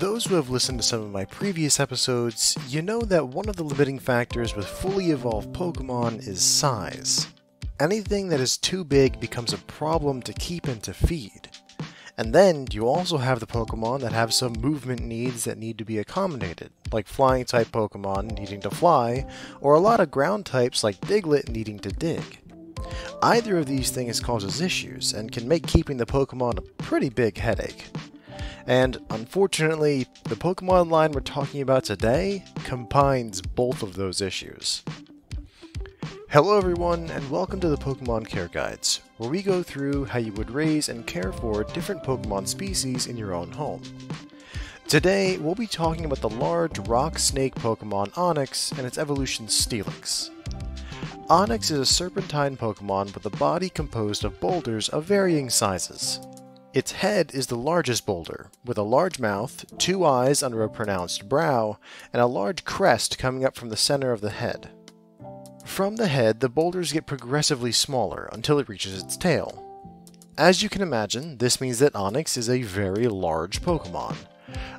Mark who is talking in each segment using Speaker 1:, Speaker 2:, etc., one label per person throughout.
Speaker 1: Those who have listened to some of my previous episodes, you know that one of the limiting factors with fully evolved Pokemon is size. Anything that is too big becomes a problem to keep and to feed. And then you also have the Pokemon that have some movement needs that need to be accommodated, like flying type Pokemon needing to fly, or a lot of ground types like Diglett needing to dig. Either of these things causes issues and can make keeping the Pokemon a pretty big headache. And unfortunately, the Pokemon line we're talking about today combines both of those issues. Hello everyone, and welcome to the Pokemon Care Guides, where we go through how you would raise and care for different Pokemon species in your own home. Today, we'll be talking about the large rock snake Pokemon Onix and its evolution Steelix. Onix is a serpentine Pokemon with a body composed of boulders of varying sizes. Its head is the largest boulder, with a large mouth, two eyes under a pronounced brow, and a large crest coming up from the center of the head. From the head, the boulders get progressively smaller until it reaches its tail. As you can imagine, this means that Onix is a very large Pokemon,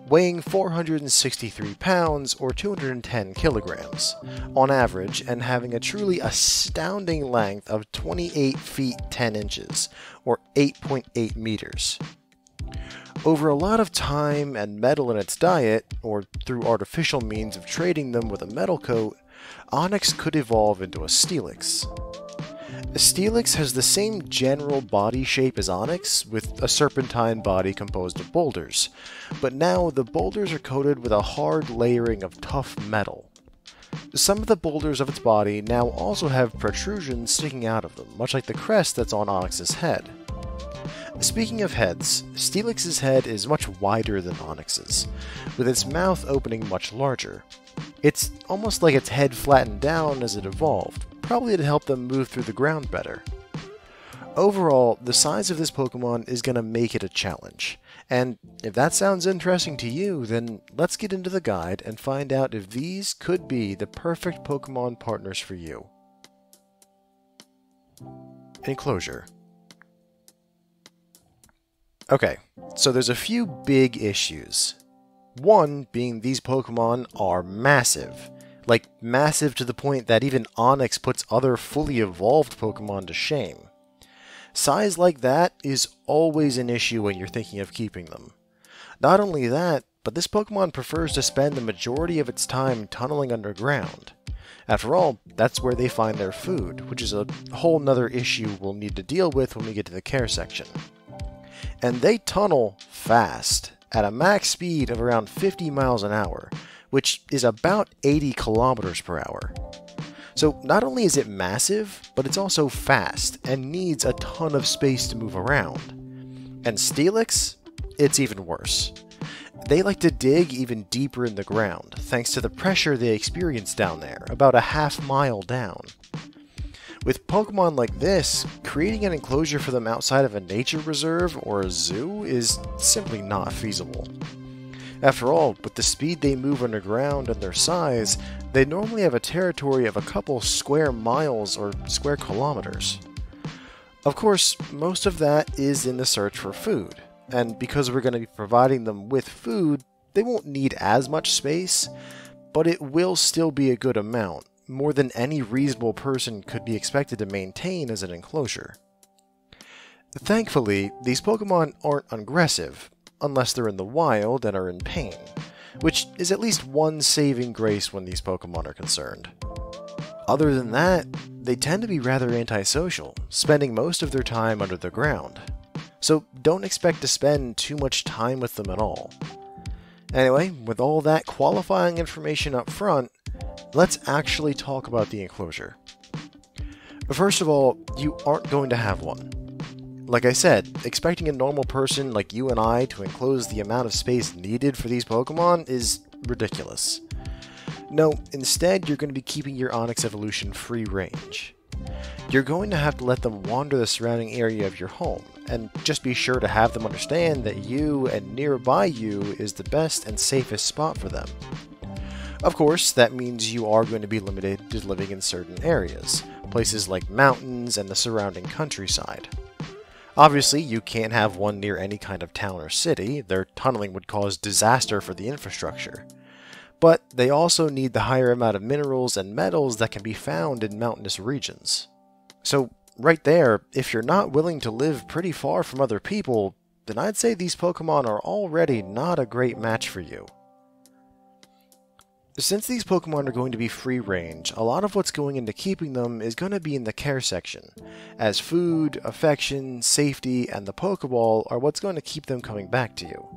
Speaker 1: weighing 463 pounds or 210 kilograms on average, and having a truly astounding length of 28 feet 10 inches or 8.8 meters. Over a lot of time and metal in its diet, or through artificial means of trading them with a metal coat, Onix could evolve into a Steelix. Steelix has the same general body shape as Onix, with a serpentine body composed of boulders, but now the boulders are coated with a hard layering of tough metal. Some of the boulders of its body now also have protrusions sticking out of them, much like the crest that's on Onix's head. Speaking of heads, Steelix's head is much wider than Onix's, with its mouth opening much larger. It's almost like its head flattened down as it evolved, probably to help them move through the ground better. Overall, the size of this Pokemon is going to make it a challenge, and if that sounds interesting to you, then let's get into the guide and find out if these could be the perfect Pokemon partners for you. Enclosure. Okay, so there's a few big issues. One being these Pokemon are massive. Like, massive to the point that even Onix puts other fully evolved Pokemon to shame. Size like that is always an issue when you're thinking of keeping them. Not only that, but this Pokemon prefers to spend the majority of its time tunneling underground. After all, that's where they find their food, which is a whole nother issue we'll need to deal with when we get to the care section. And they tunnel fast, at a max speed of around 50 miles an hour, which is about 80 kilometers per hour. So not only is it massive, but it's also fast and needs a ton of space to move around. And Steelix? It's even worse. They like to dig even deeper in the ground, thanks to the pressure they experience down there, about a half-mile down. With Pokemon like this, creating an enclosure for them outside of a nature reserve or a zoo is simply not feasible. After all, with the speed they move underground and their size, they normally have a territory of a couple square miles or square kilometers. Of course, most of that is in the search for food, and because we're going to be providing them with food, they won't need as much space, but it will still be a good amount, more than any reasonable person could be expected to maintain as an enclosure. Thankfully, these Pokemon aren't aggressive, unless they're in the wild and are in pain, which is at least one saving grace when these Pokemon are concerned. Other than that, they tend to be rather antisocial, spending most of their time under the ground, so don't expect to spend too much time with them at all. Anyway, with all that qualifying information up front, let's actually talk about the enclosure. First of all, you aren't going to have one. Like I said, expecting a normal person like you and I to enclose the amount of space needed for these Pokemon is ridiculous. No, instead you're going to be keeping your Onix evolution free range. You're going to have to let them wander the surrounding area of your home, and just be sure to have them understand that you and nearby you is the best and safest spot for them. Of course, that means you are going to be limited to living in certain areas, places like mountains and the surrounding countryside. Obviously, you can't have one near any kind of town or city, their tunneling would cause disaster for the infrastructure. But they also need the higher amount of minerals and metals that can be found in mountainous regions. So, right there, if you're not willing to live pretty far from other people, then I'd say these Pokemon are already not a great match for you. Since these Pokemon are going to be free range, a lot of what's going into keeping them is going to be in the care section, as food, affection, safety, and the Pokeball are what's going to keep them coming back to you.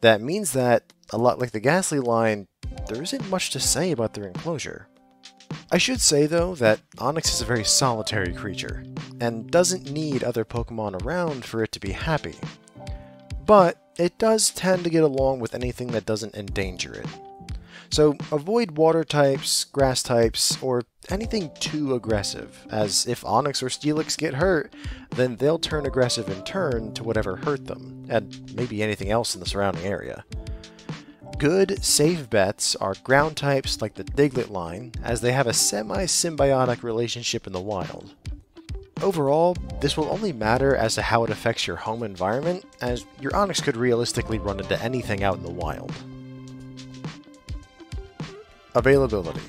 Speaker 1: That means that, a lot like the Ghastly line, there isn't much to say about their enclosure. I should say though that Onix is a very solitary creature, and doesn't need other Pokemon around for it to be happy. But it does tend to get along with anything that doesn't endanger it. So avoid water types, grass types, or anything too aggressive, as if Onix or Steelix get hurt, then they'll turn aggressive in turn to whatever hurt them, and maybe anything else in the surrounding area. Good, safe bets are ground types like the Diglett line, as they have a semi-symbiotic relationship in the wild. Overall, this will only matter as to how it affects your home environment, as your Onix could realistically run into anything out in the wild. Availability.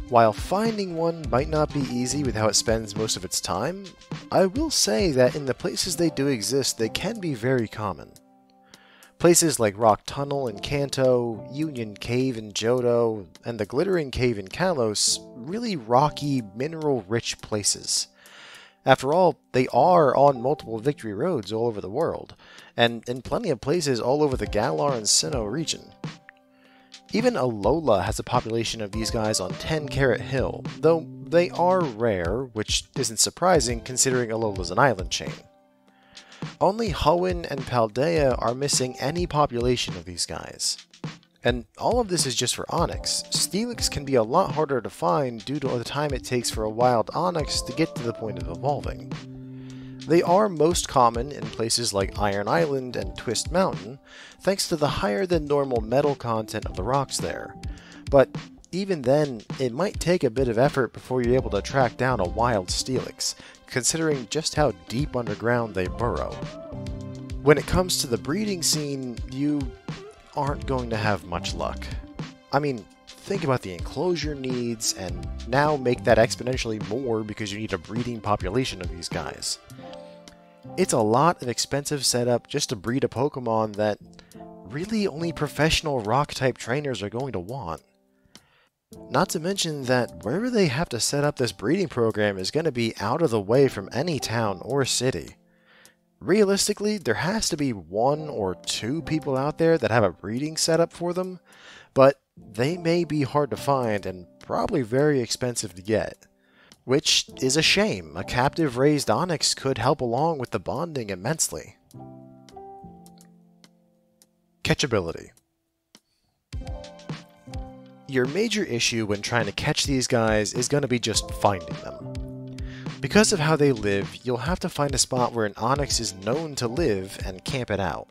Speaker 1: While finding one might not be easy with how it spends most of its time, I will say that in the places they do exist, they can be very common. Places like Rock Tunnel in Kanto, Union Cave in Johto, and the Glittering Cave in Kalos, really rocky, mineral-rich places. After all, they are on multiple victory roads all over the world, and in plenty of places all over the Galar and Sinnoh region. Even Alola has a population of these guys on 10 Carat Hill, though they are rare, which isn't surprising considering Alola's an island chain. Only Hoenn and Paldea are missing any population of these guys. And all of this is just for Onix. Steelix can be a lot harder to find due to the time it takes for a wild Onix to get to the point of evolving. They are most common in places like Iron Island and Twist Mountain, thanks to the higher than normal metal content of the rocks there. But even then, it might take a bit of effort before you're able to track down a wild Steelix, considering just how deep underground they burrow. When it comes to the breeding scene, you aren't going to have much luck. I mean, think about the enclosure needs, and now make that exponentially more because you need a breeding population of these guys. It's a lot of expensive setup just to breed a Pokemon that really only professional rock-type trainers are going to want. Not to mention that wherever they have to set up this breeding program is going to be out of the way from any town or city. Realistically, there has to be 1 or 2 people out there that have a breeding setup for them, but they may be hard to find and probably very expensive to get. Which is a shame. A captive-raised Onix could help along with the bonding immensely. Catchability. Your major issue when trying to catch these guys is going to be just finding them. Because of how they live, you'll have to find a spot where an Onix is known to live and camp it out.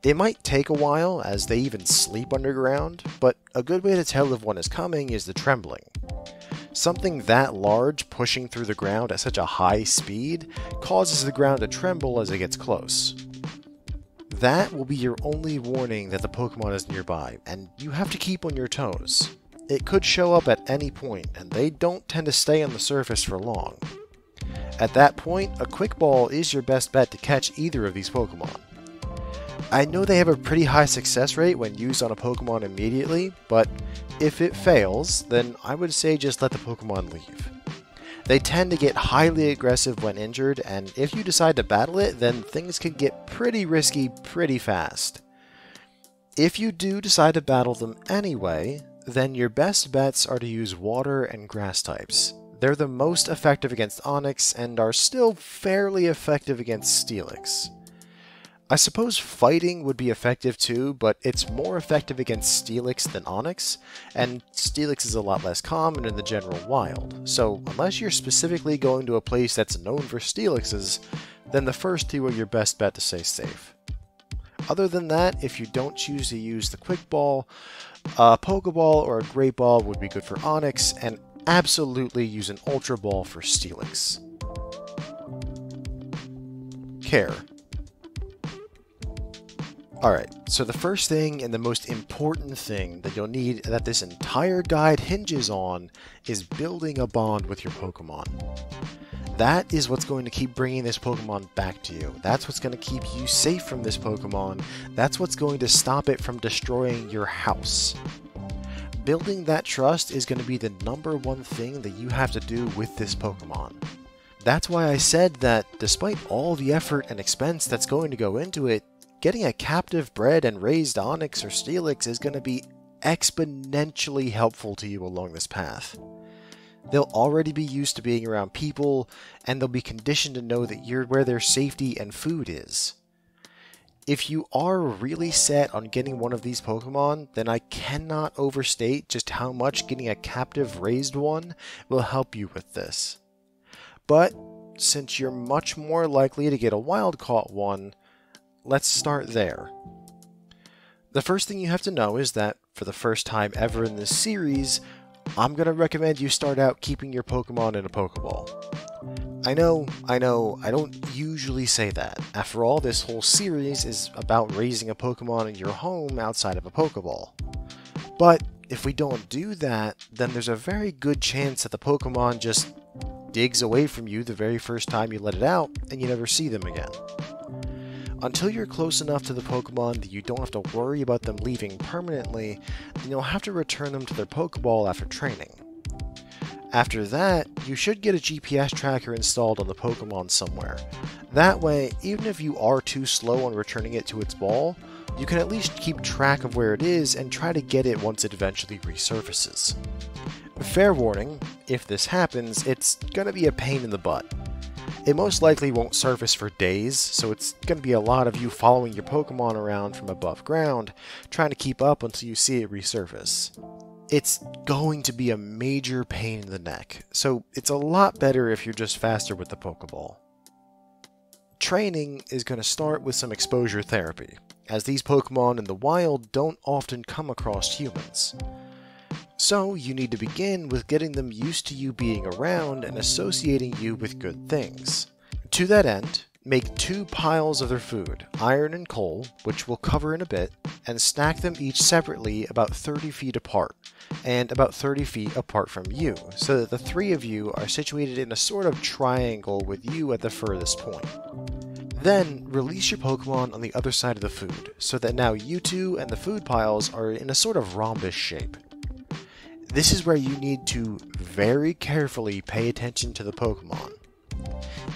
Speaker 1: It might take a while, as they even sleep underground, but a good way to tell if one is coming is the trembling. Something that large pushing through the ground at such a high speed causes the ground to tremble as it gets close. That will be your only warning that the Pokemon is nearby, and you have to keep on your toes. It could show up at any point, and they don't tend to stay on the surface for long. At that point, a Quick Ball is your best bet to catch either of these Pokemon. I know they have a pretty high success rate when used on a Pokemon immediately, but if it fails, then I would say just let the Pokemon leave. They tend to get highly aggressive when injured, and if you decide to battle it, then things can get pretty risky pretty fast. If you do decide to battle them anyway, then your best bets are to use water and grass types. They're the most effective against Onix, and are still fairly effective against Steelix. I suppose fighting would be effective too, but it's more effective against Steelix than Onix, and Steelix is a lot less common in the general wild, so unless you're specifically going to a place that's known for Steelixes, then the first 2 are your best bet to stay safe. Other than that, if you don't choose to use the Quick Ball, a Pokeball or a Great Ball would be good for Onix, and absolutely use an Ultra Ball for Steelix. Care. Alright, so the first thing and the most important thing that you'll need that this entire guide hinges on is building a bond with your Pokemon. That is what's going to keep bringing this Pokemon back to you. That's what's going to keep you safe from this Pokemon. That's what's going to stop it from destroying your house. Building that trust is going to be the #1 thing that you have to do with this Pokemon. That's why I said that despite all the effort and expense that's going to go into it, getting a captive bred and raised Onix or Steelix is going to be exponentially helpful to you along this path. They'll already be used to being around people, and they'll be conditioned to know that you're where their safety and food is. If you are really set on getting one of these Pokemon, then I cannot overstate just how much getting a captive raised one will help you with this. But since you're much more likely to get a wild caught one, let's start there. The first thing you have to know is that for the first time ever in this series, I'm going to recommend you start out keeping your Pokemon in a Pokeball. I know, I don't usually say that. After all, this whole series is about raising a Pokemon in your home outside of a Pokeball. But if we don't do that, then there's a very good chance that the Pokemon just digs away from you the very first time you let it out, and you never see them again. Until you're close enough to the Pokemon that you don't have to worry about them leaving permanently, then you'll have to return them to their Pokeball after training. After that, you should get a GPS tracker installed on the Pokemon somewhere. That way, even if you are too slow on returning it to its ball, you can at least keep track of where it is and try to get it once it eventually resurfaces. Fair warning, if this happens, it's gonna be a pain in the butt. It most likely won't surface for days, so it's going to be a lot of you following your Pokemon around from above ground, trying to keep up until you see it resurface. It's going to be a major pain in the neck, so it's a lot better if you're just faster with the Pokeball. Training is going to start with some exposure therapy, as these Pokemon in the wild don't often come across humans. So you need to begin with getting them used to you being around and associating you with good things. To that end, make 2 piles of their food, iron and coal, which we'll cover in a bit, and stack them each separately about 30 feet apart, and about 30 feet apart from you, so that the 3 of you are situated in a sort of triangle with you at the furthest point. Then, release your Pokemon on the other side of the food, so that now you two and the food piles are in a sort of rhombus shape. This is where you need to very carefully pay attention to the Pokemon.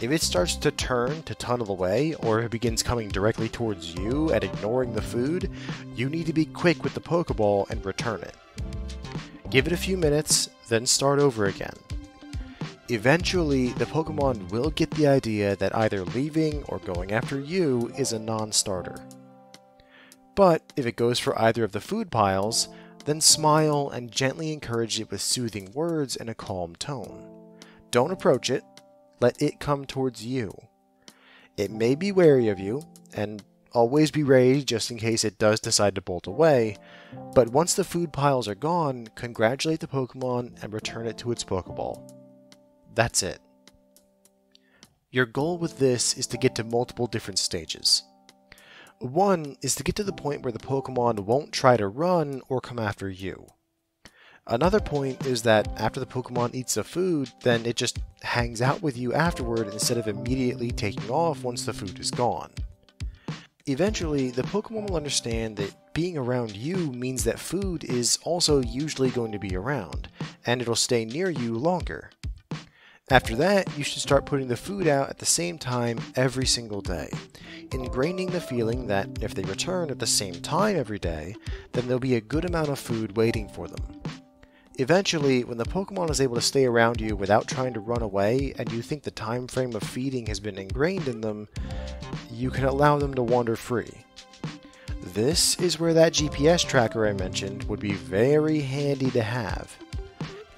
Speaker 1: If it starts to turn to tunnel away, or it begins coming directly towards you and ignoring the food, you need to be quick with the Pokeball and return it. Give it a few minutes, then start over again. Eventually, the Pokemon will get the idea that either leaving or going after you is a non-starter. But if it goes for either of the food piles, then smile and gently encourage it with soothing words and a calm tone. Don't approach it, let it come towards you. It may be wary of you, and always be ready just in case it does decide to bolt away, but once the food piles are gone, congratulate the Pokemon and return it to its Pokeball. That's it. Your goal with this is to get to multiple different stages. One is to get to the point where the Pokemon won't try to run or come after you. Another point is that after the Pokemon eats the food, then it just hangs out with you afterward instead of immediately taking off once the food is gone. Eventually, the Pokemon will understand that being around you means that food is also usually going to be around, and it'll stay near you longer. After that, you should start putting the food out at the same time every single day, ingraining the feeling that if they return at the same time every day, then there'll be a good amount of food waiting for them. Eventually, when the Pokemon is able to stay around you without trying to run away, and you think the time frame of feeding has been ingrained in them, you can allow them to wander free. This is where that GPS tracker I mentioned would be very handy to have.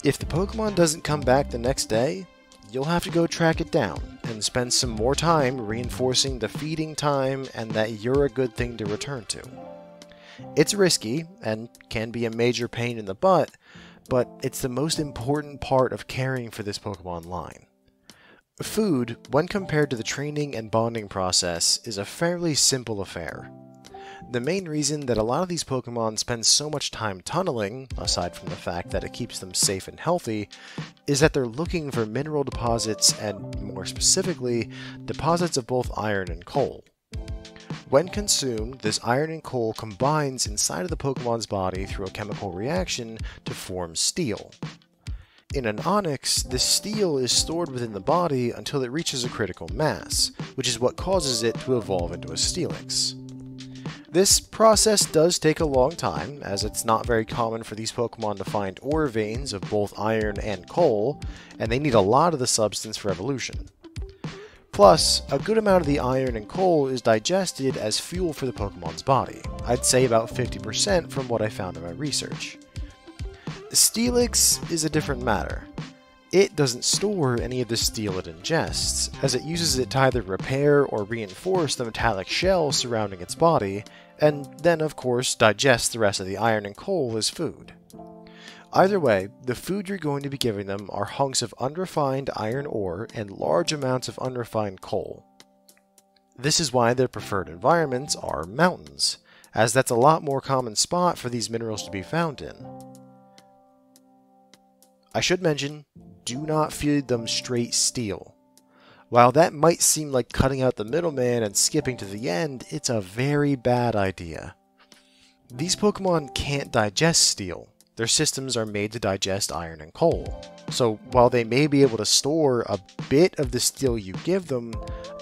Speaker 1: If the Pokemon doesn't come back the next day, you'll have to go track it down and spend some more time reinforcing the feeding time and that you're a good thing to return to. It's risky and can be a major pain in the butt, but it's the most important part of caring for this Pokemon line. Food, when compared to the training and bonding process, is a fairly simple affair. The main reason that a lot of these Pokemon spend so much time tunneling, aside from the fact that it keeps them safe and healthy, is that they're looking for mineral deposits and, more specifically, deposits of both iron and coal. When consumed, this iron and coal combines inside of the Pokemon's body through a chemical reaction to form steel. In an Onix, this steel is stored within the body until it reaches a critical mass, which is what causes it to evolve into a Steelix. This process does take a long time, as it's not very common for these Pokemon to find ore veins of both iron and coal, and they need a lot of the substance for evolution. Plus, a good amount of the iron and coal is digested as fuel for the Pokemon's body. I'd say about 50% from what I found in my research. Steelix is a different matter. It doesn't store any of the steel it ingests, as it uses it to either repair or reinforce the metallic shell surrounding its body, and then of course digests the rest of the iron and coal as food. Either way, the food you're going to be giving them are hunks of unrefined iron ore and large amounts of unrefined coal. This is why their preferred environments are mountains, as that's a lot more common spot for these minerals to be found in. I should mention, do not feed them straight steel. While that might seem like cutting out the middleman and skipping to the end, it's a very bad idea. These Pokemon can't digest steel. Their systems are made to digest iron and coal. So while they may be able to store a bit of the steel you give them,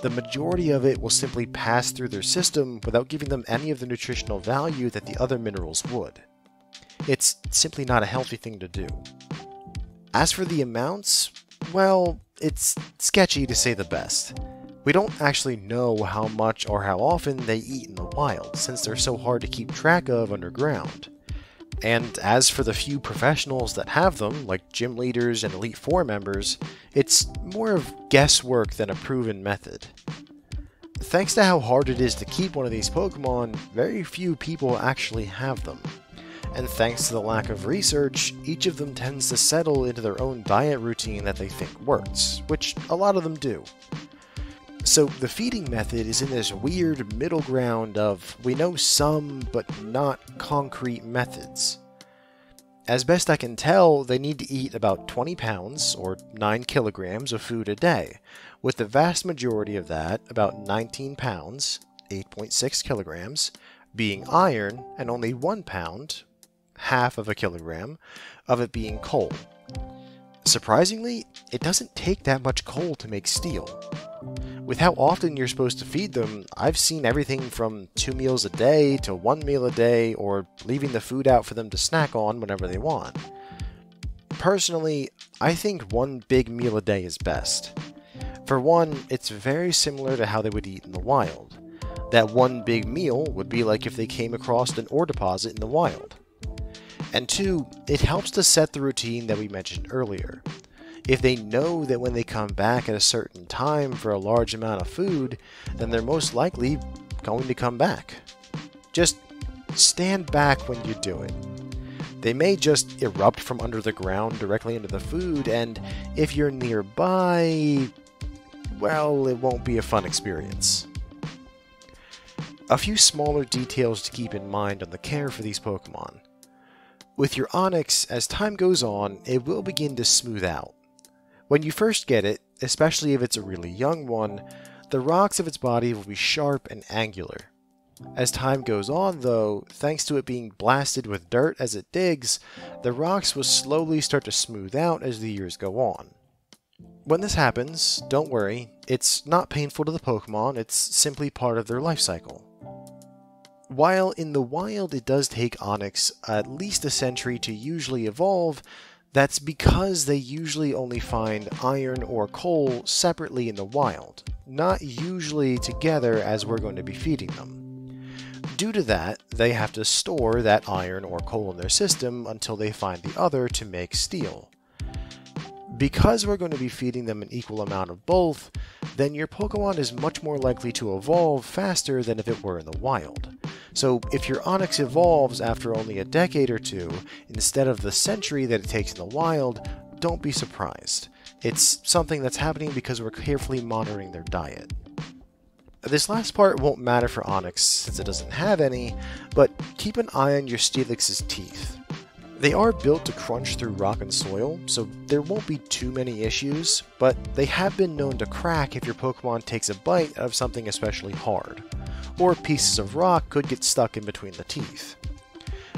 Speaker 1: the majority of it will simply pass through their system without giving them any of the nutritional value that the other minerals would. It's simply not a healthy thing to do. As for the amounts, well, it's sketchy to say the best. We don't actually know how much or how often they eat in the wild, since they're so hard to keep track of underground. And as for the few professionals that have them, like gym leaders and Elite Four members, it's more of guesswork than a proven method. Thanks to how hard it is to keep one of these Pokemon, very few people actually have them. And thanks to the lack of research, each of them tends to settle into their own diet routine that they think works, which a lot of them do. So the feeding method is in this weird middle ground of we know some, but not concrete methods. As best I can tell, they need to eat about 20 pounds, or 9 kilograms of food a day, with the vast majority of that, about 19 pounds, 8.6 kilograms, being iron, and only 1 pound, half of a kilogram, of it being coal. Surprisingly, it doesn't take that much coal to make steel. With how often you're supposed to feed them, I've seen everything from 2 meals a day to 1 meal a day, or leaving the food out for them to snack on whenever they want. Personally, I think 1 big meal a day is best. For one, it's very similar to how they would eat in the wild. That 1 big meal would be like if they came across an ore deposit in the wild. And 2, it helps to set the routine that we mentioned earlier. If they know that when they come back at a certain time for a large amount of food, then they're most likely going to come back. Just stand back when you do it. They may just erupt from under the ground directly into the food, and if you're nearby, well, it won't be a fun experience. A few smaller details to keep in mind on the care for these Pokemon. With your Onix, as time goes on, it will begin to smooth out. When you first get it, especially if it's a really young one, the rocks of its body will be sharp and angular. As time goes on though, thanks to it being blasted with dirt as it digs, the rocks will slowly start to smooth out as the years go on. When this happens, don't worry, it's not painful to the Pokemon, it's simply part of their life cycle. While in the wild it does take Onix at least a century to usually evolve, that's because they usually only find iron or coal separately in the wild, not usually together as we're going to be feeding them. Due to that, they have to store that iron or coal in their system until they find the other to make steel. Because we're going to be feeding them an equal amount of both, then your Pokemon is much more likely to evolve faster than if it were in the wild. So if your Onix evolves after only a decade or two, instead of the century that it takes in the wild, don't be surprised. It's something that's happening because we're carefully monitoring their diet. This last part won't matter for Onix since it doesn't have any, but keep an eye on your Steelix's teeth. They are built to crunch through rock and soil, so there won't be too many issues, but they have been known to crack if your Pokemon takes a bite out of something especially hard, or pieces of rock could get stuck in between the teeth.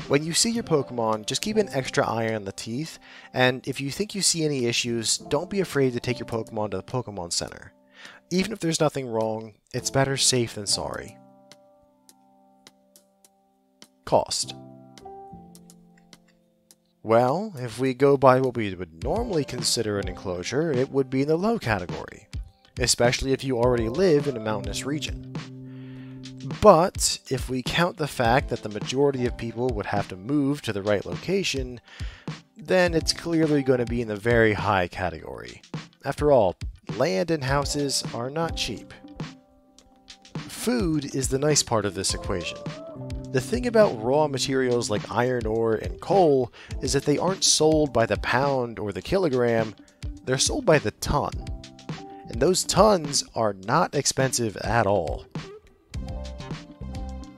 Speaker 1: When you see your Pokemon, just keep an extra eye on the teeth, and if you think you see any issues, don't be afraid to take your Pokemon to the Pokemon Center. Even if there's nothing wrong, it's better safe than sorry. Cost. Well, if we go by what we would normally consider an enclosure, it would be in the low category, especially if you already live in a mountainous region. But if we count the fact that the majority of people would have to move to the right location, then it's clearly going to be in the very high category. After all, land and houses are not cheap. Food is the nice part of this equation. The thing about raw materials like iron ore and coal is that they aren't sold by the pound or the kilogram, they're sold by the ton. And those tons are not expensive at all.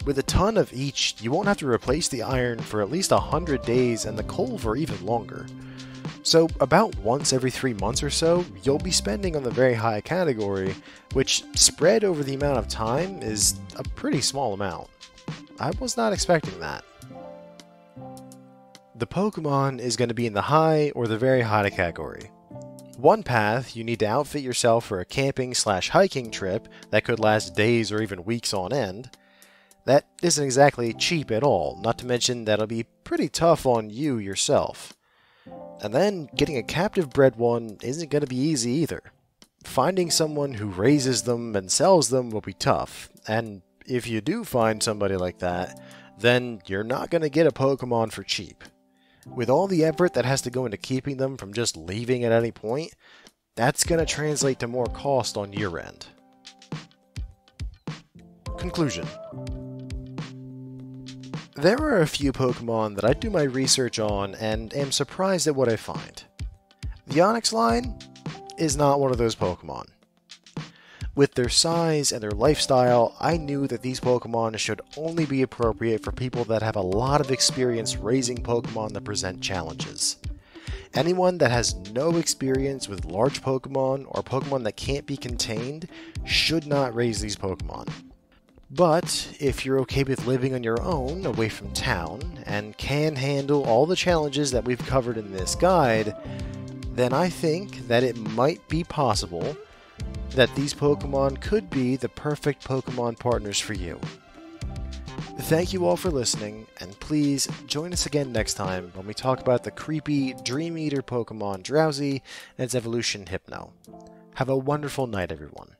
Speaker 1: With a ton of each, you won't have to replace the iron for at least 100 days and the coal for even longer. So about once every 3 months or so, you'll be spending on the very high category, which spread over the amount of time is a pretty small amount. I was not expecting that. The Pokemon is going to be in the high or the very high category. One path, you need to outfit yourself for a camping/hiking trip that could last days or even weeks on end. That isn't exactly cheap at all, not to mention that it'll be pretty tough on you yourself. And then, getting a captive bred one isn't going to be easy either. Finding someone who raises them and sells them will be tough, and if you do find somebody like that, then you're not going to get a Pokemon for cheap. With all the effort that has to go into keeping them from just leaving at any point, that's going to translate to more cost on your end. Conclusion. There are a few Pokemon that I do my research on and am surprised at what I find. The Onix line is not one of those Pokemon. With their size and their lifestyle, I knew that these Pokemon should only be appropriate for people that have a lot of experience raising Pokemon that present challenges. Anyone that has no experience with large Pokemon or Pokemon that can't be contained should not raise these Pokemon. But if you're okay with living on your own away from town and can handle all the challenges that we've covered in this guide, then I think that it might be possible that these Pokemon could be the perfect Pokemon partners for you. Thank you all for listening, and please join us again next time when we talk about the creepy Dream Eater Pokemon Drowsy and its evolution Hypno. Have a wonderful night, everyone.